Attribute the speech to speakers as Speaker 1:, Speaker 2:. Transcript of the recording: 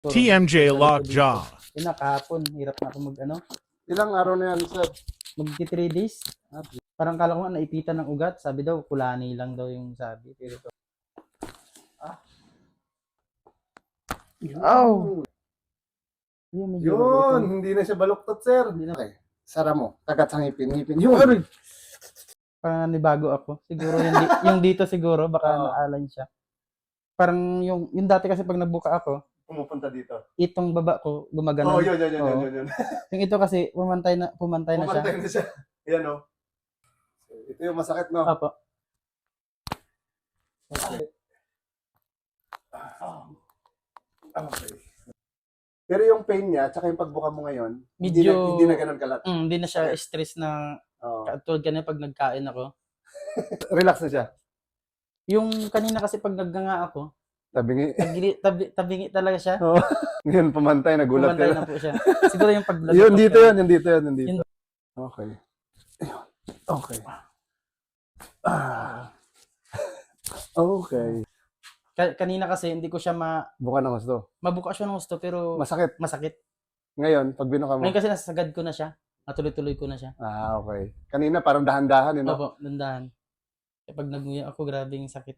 Speaker 1: Puro
Speaker 2: TMJ
Speaker 1: dito.
Speaker 2: Lockjaw.
Speaker 1: Yun na, kahapon. Hirap na ako
Speaker 3: Ilang araw na yan, sir?
Speaker 1: magti 3 days. Parang kala ko nga naipitan ng ugat. Sabi daw, kulani lang daw yung sabi. Pero ito.
Speaker 3: Oh!
Speaker 1: Yun, medyo
Speaker 3: Yun! Hindi na siya baluktot, sir.
Speaker 1: Hindi na.
Speaker 3: Okay. Sara mo. Kagat sa ngipin. Yun!
Speaker 1: parang nanibago ako. Siguro yung dito siguro, baka
Speaker 3: Oo.
Speaker 1: naalan siya. Parang yung dati kasi pag nagbuka ako,
Speaker 3: Pumupunta dito.
Speaker 1: itong baba ko gumagano.
Speaker 3: Oh, yun.
Speaker 1: Oo. Yung ito kasi pumantay na siya.
Speaker 3: Pumantay na siya. Ayan, oh. Ito yung masakit, no?
Speaker 1: Apo.
Speaker 3: Okay. Pero yung pain niya, tsaka yung pagbuka mo ngayon,
Speaker 1: Medyo-
Speaker 3: hindi na ganun kalat.
Speaker 1: Hindi na siya stress na
Speaker 3: Oo.
Speaker 1: katulad kanina pag nagkain ako.
Speaker 3: Relax na siya.
Speaker 1: Yung kanina kasi pag nagganga ako,
Speaker 3: Tabingi.
Speaker 1: tabingi talaga siya.
Speaker 3: Ngayon, pumantay, nagulat
Speaker 1: Pumantay
Speaker 3: ka.
Speaker 1: na po siya. Siguro yung paglagot.
Speaker 3: Yun, dito yan. Okay. Ayun. Okay. Okay.
Speaker 1: Kanina kasi hindi ko siya
Speaker 3: Buka ng gusto.
Speaker 1: mabuka siya ng gusto pero
Speaker 3: Masakit.
Speaker 1: masakit.
Speaker 3: Ngayon, pag binuka mo.
Speaker 1: Ngayon kasi nasagad ko na siya. Natuloy-tuloy ko na siya.
Speaker 3: Okay. Kanina, parang dahan-dahan, no?
Speaker 1: Opo, dandahan. Pag naguya ako, grabe yung sakit.